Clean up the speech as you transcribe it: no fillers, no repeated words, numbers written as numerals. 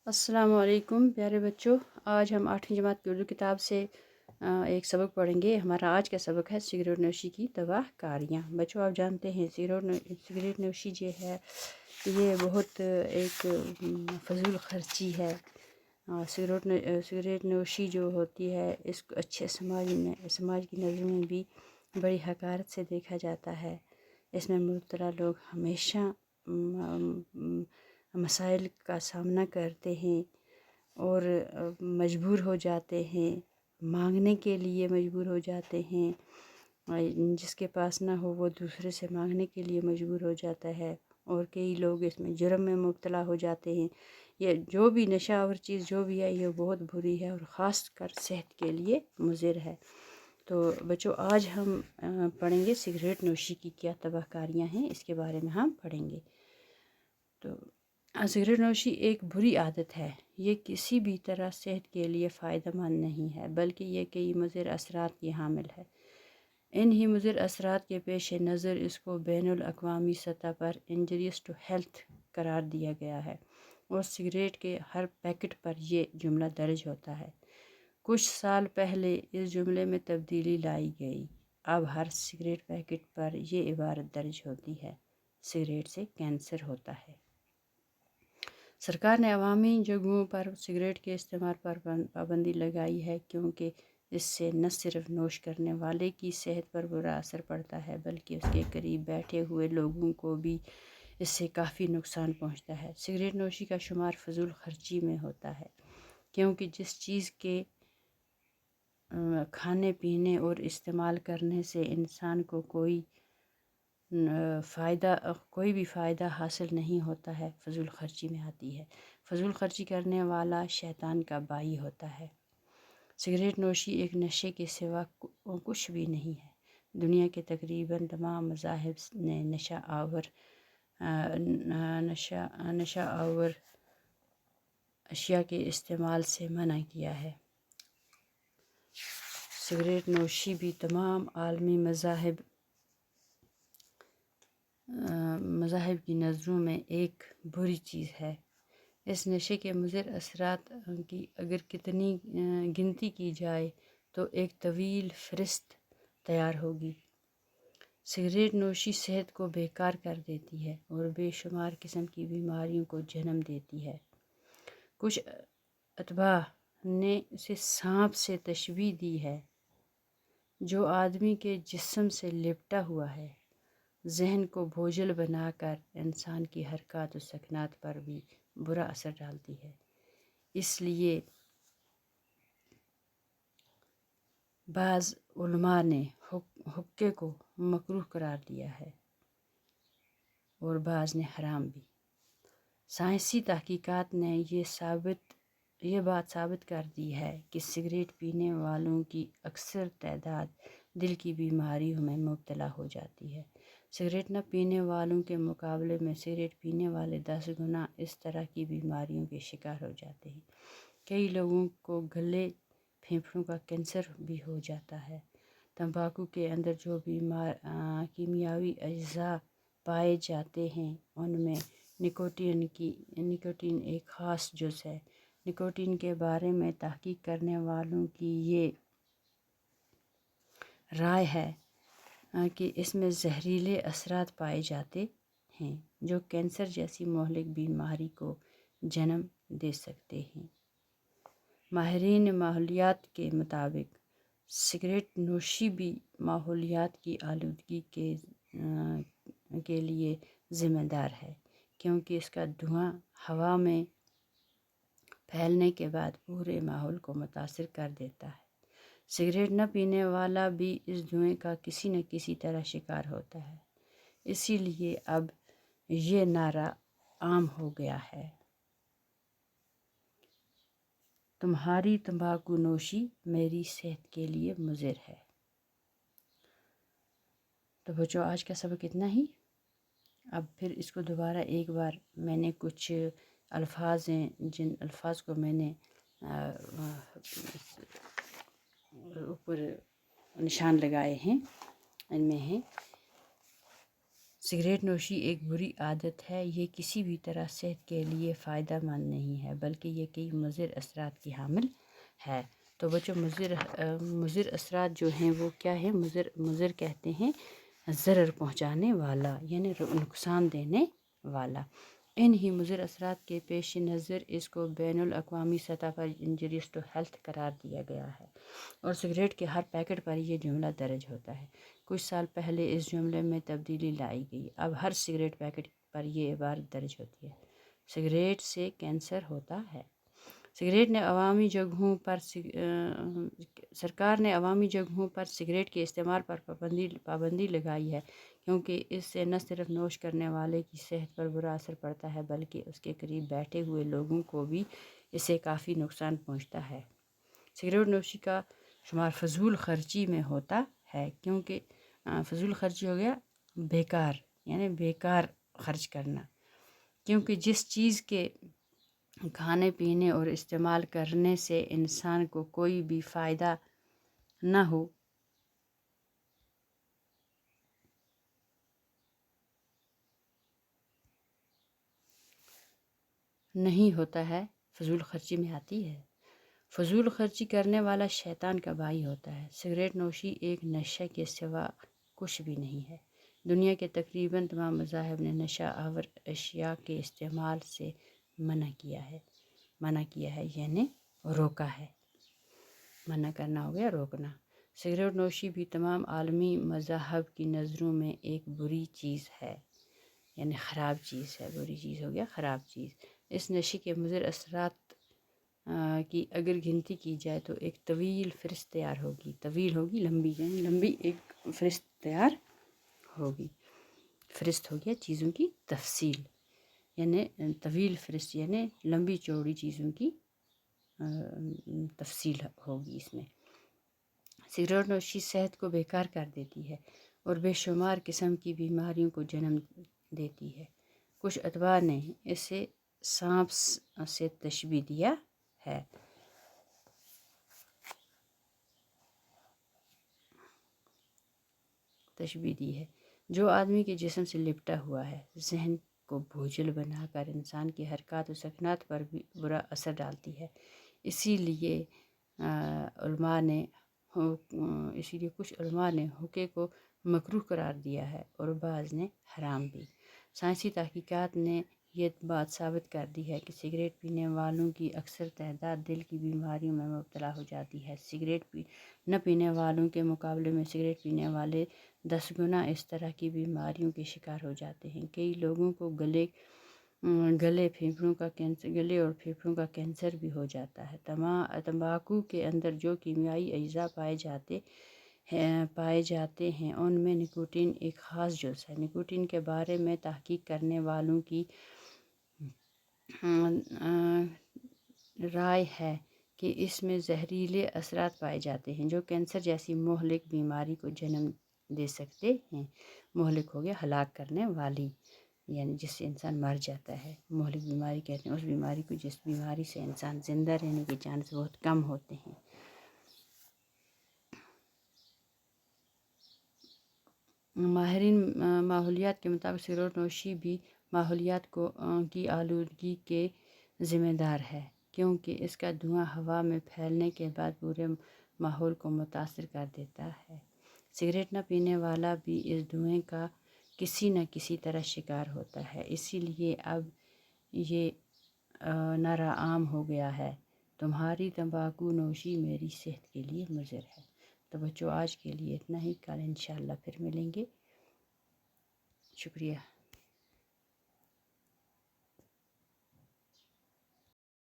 السلام علیکم پیارے بچوں، آج ہم 8ویں جماعت کی اردو کتاب سے ایک سبق پڑھیں گے۔ ہمارا آج کا سبق ہے سگریٹ نوشی کی تباہ کاریاں۔ بچوں، آپ جانتے ہیں سگریٹ نوشی جو ہے یہ بہت ایک فضول خرچی ہے۔ سگریٹ نوشی جو ہوتی ہے اس کو اچھے سماج کی نظر میں بھی بڑی حقارت سے دیکھا جاتا ہے۔ اس میں مبتلا لوگ ہمیشہ مسائل کا سامنا کرتے ہیں اور مجبور ہو جاتے ہیں، مانگنے کے لیے مجبور ہو جاتے ہیں۔ جس کے پاس نہ ہو وہ دوسرے سے مانگنے کے لیے مجبور ہو جاتا ہے، اور کئی لوگ اس میں جرم میں مبتلا ہو جاتے ہیں۔ یہ جو بھی نشہ آور چیز جو بھی ہے یہ بہت بری ہے اور خاص کر صحت کے لیے مضر ہے۔ تو بچوں، آج ہم پڑھیں گے سگریٹ نوشی کی کیا تباہ کاریاں ہیں، اس کے بارے میں ہم پڑھیں گے۔ تو سگریٹ نوشی ایک بری عادت ہے۔ یہ کسی بھی طرح صحت کے لیے فائدہ مند نہیں ہے، بلکہ یہ کئی مضر اثرات کی حامل ہے۔ انہی مضر اثرات کے پیش نظر اس کو بین الاقوامی سطح پر انجریس ٹو ہیلتھ قرار دیا گیا ہے، اور سگریٹ کے ہر پیکٹ پر یہ جملہ درج ہوتا ہے۔ کچھ سال پہلے اس جملے میں تبدیلی لائی گئی۔ اب ہر سگریٹ پیکٹ پر یہ عبارت درج ہوتی ہے: سگریٹ سے کینسر ہوتا ہے۔ سرکار نے عوامی جگہوں پر سگریٹ کے استعمال پر پابندی لگائی ہے، کیونکہ اس سے نہ صرف نوش کرنے والے کی صحت پر برا اثر پڑتا ہے بلکہ اس کے قریب بیٹھے ہوئے لوگوں کو بھی اس سے کافی نقصان پہنچتا ہے۔ سگریٹ نوشی کا شمار فضول خرچی میں ہوتا ہے، کیونکہ جس چیز کے کھانے پینے اور استعمال کرنے سے انسان کو کوئی بھی فائدہ حاصل نہیں ہوتا ہے، فضول خرچی میں آتی ہے۔ فضول خرچی کرنے والا شیطان کا بائی ہوتا ہے۔ سگریٹ نوشی ایک نشے کے سوا کچھ بھی نہیں ہے۔ دنیا کے تقریباً تمام مذاہب نے نشہ آور اشیاء کے استعمال سے منع کیا ہے۔ سگریٹ نوشی بھی تمام عالمی مذاہب کی نظروں میں ایک بری چیز ہے۔ اس نشے کے مضر اثرات کی اگر کتنی گنتی کی جائے تو ایک طویل فہرست تیار ہوگی۔ سگریٹ نوشی صحت کو بیکار کر دیتی ہے اور بے شمار قسم کی بیماریوں کو جنم دیتی ہے۔ کچھ اتباع نے اسے سانپ سے تشبیہ دی ہے جو آدمی کے جسم سے لپٹا ہوا ہے، ذہن کو بوجھل بنا کر انسان کی حرکات و سکنات پر بھی برا اثر ڈالتی ہے۔ اس لیے بعض علماء نے حقے کو مکروہ قرار دیا ہے اور بعض نے حرام بھی۔ سائنسی تحقیقات نے یہ بات ثابت کر دی ہے کہ سگریٹ پینے والوں کی اکثر تعداد دل کی بیماریوں میں مبتلا ہو جاتی ہے۔ سگریٹ نہ پینے والوں کے مقابلے میں سگریٹ پینے والے 10 گنا اس طرح کی بیماریوں کے شکار ہو جاتے ہیں۔ کئی لوگوں کو گلے پھیپھڑوں کا کینسر بھی ہو جاتا ہے۔ تمباکو کے اندر جو کیمیاوی اجزاء پائے جاتے ہیں ان میں نکوٹین ایک خاص جز ہے۔ نکوٹین کے بارے میں تحقیق کرنے والوں کی یہ رائے ہے کہ اس میں زہریلے اثرات پائے جاتے ہیں جو کینسر جیسی مہلک بیماری کو جنم دے سکتے ہیں۔ ماہرین ماحولیات کے مطابق سگریٹ نوشی بھی ماحولیات کی آلودگی کے لیے ذمہ دار ہے، کیونکہ اس کا دھواں ہوا میں پھیلنے کے بعد پورے ماحول کو متاثر کر دیتا ہے۔ سگریٹ نہ پینے والا بھی اس دھوئیں کا کسی نہ کسی طرح شکار ہوتا ہے، اسی لیے اب یہ نعرہ عام ہو گیا ہے: تمہاری تمباکو نوشی میری صحت کے لیے مضر ہے۔ تو بچوں، آج کا سبق اتنا ہی۔ اب پھر اس کو دوبارہ ایک بار میں نے کچھ الفاظ ہیں جن الفاظ کو میں نے اوپر نشان لگائے ہیں، ان میں ہیں سگریٹ نوشی ایک بری عادت ہے، یہ کسی بھی طرح صحت کے لیے فائدہ مند نہیں ہے، بلکہ یہ کئی مضر اثرات کی حامل ہے۔ تو بچوں مضر اثرات جو ہیں وہ کیا ہے؟ مضر کہتے ہیں ضرر پہنچانے والا، یعنی نقصان دینے والا۔ انہی مضر اثرات کے پیش نظر اس کو بین الاقوامی سطح پر انجریس ٹو ہیلتھ قرار دیا گیا ہے، اور سگریٹ کے ہر پیکٹ پر یہ جملہ درج ہوتا ہے۔ کچھ سال پہلے اس جملے میں تبدیلی لائی گئی، اب ہر سگریٹ پیکٹ پر یہ عبارت درج ہوتی ہے: سگریٹ سے کینسر ہوتا ہے۔ سرکار نے عوامی جگہوں پر سگریٹ کے استعمال پر پابندی لگائی ہے، کیونکہ اس سے نہ صرف نوش کرنے والے کی صحت پر برا اثر پڑتا ہے بلکہ اس کے قریب بیٹھے ہوئے لوگوں کو بھی اس سے کافی نقصان پہنچتا ہے۔ سگریٹ نوشی کا شمار فضول خرچی میں ہوتا ہے، کیونکہ فضول خرچی ہو گیا بیکار، یعنی بیکار خرچ کرنا، کیونکہ جس چیز کے کھانے پینے اور استعمال کرنے سے انسان کو کوئی بھی فائدہ نہ ہو، نہیں ہوتا ہے، فضول خرچی میں آتی ہے۔ فضول خرچی کرنے والا شیطان کا بھائی ہوتا ہے۔ سگریٹ نوشی ایک نشہ کے سوا کچھ بھی نہیں ہے۔ دنیا کے تقریباً تمام مذاہب نے نشہ آور اشیاء کے استعمال سے منع کیا ہے، یعنی روکا ہے۔ منع کرنا ہو گیا روکنا۔ سگریٹ نوشی بھی تمام عالمی مذاہب کی نظروں میں ایک بری چیز ہے، یعنی خراب چیز ہے۔ بری چیز ہو گیا خراب چیز۔ اس نشے کے مضر اثرات کی اگر گنتی کی جائے تو ایک طویل فہرست تیار ہوگی۔ طویل ہوگی، لمبی، یعنی لمبی ایک فہرست تیار ہوگی۔ فہرست ہو گیا چیزوں کی تفصیل، یعنی طویل فہرست، یعنی لمبی چوڑی چیزوں کی تفصیل ہوگی اس میں۔ سگریٹ نوشی صحت کو بیکار کر دیتی ہے اور بے شمار قسم کی بیماریوں کو جنم دیتی ہے۔ کچھ اتباع نے اسے سانپ سے تشبیہ دیا ہے۔ جو آدمی کے جسم سے لپٹا ہوا ہے، ذہن کو بوجھل بنا کر انسان کی حرکات و سکنات پر بھی برا اثر ڈالتی ہے۔ اسی لیے کچھ علماء نے حقے کو مکروہ قرار دیا ہے اور بعض نے حرام بھی۔ سائنسی تحقیقات نے یہ بات ثابت کر دی ہے کہ سگریٹ پینے والوں کی اکثر تعداد دل کی بیماریوں میں مبتلا ہو جاتی ہے۔ سگریٹ نہ پینے والوں کے مقابلے میں سگریٹ پینے والے 10 گنا اس طرح کی بیماریوں کے شکار ہو جاتے ہیں۔ کئی لوگوں کو گلے اور پھیپھڑوں کا کینسر بھی ہو جاتا ہے۔ تمباکو کے اندر جو کیمیائی اجزاء پائے جاتے ہیں ان میں نکوٹین ایک خاص جز ہے۔ نکوٹین کے بارے میں تحقیق کرنے والوں کی رائے ہے کہ اس میں زہریلے اثرات پائے جاتے ہیں جو کینسر جیسی مہلک بیماری کو جنم دے سکتے ہیں۔ مہلک ہو گیا ہلاک کرنے والی، یعنی جس سے انسان مر جاتا ہے۔ مہلک بیماری کہتے ہیں اس بیماری کو جس بیماری سے انسان زندہ رہنے کے چانس بہت کم ہوتے ہیں۔ ماہرین ماحولیات کے مطابق سگریٹ نوشی بھی ماحولیات کی آلودگی کے ذمہ دار ہے، کیونکہ اس کا دھواں ہوا میں پھیلنے کے بعد پورے ماحول کو متاثر کر دیتا ہے۔ سگریٹ نہ پینے والا بھی اس دھوئیں کا کسی نہ کسی طرح شکار ہوتا ہے، اسی لیے اب یہ نعرہ عام ہو گیا ہے: تمہاری تمباکو نوشی میری صحت کے لیے مضر ہے۔ تو بچوں آج کے لیے اتنا ہی، کل انشاءاللہ پھر ملیں گے۔ شکریہ۔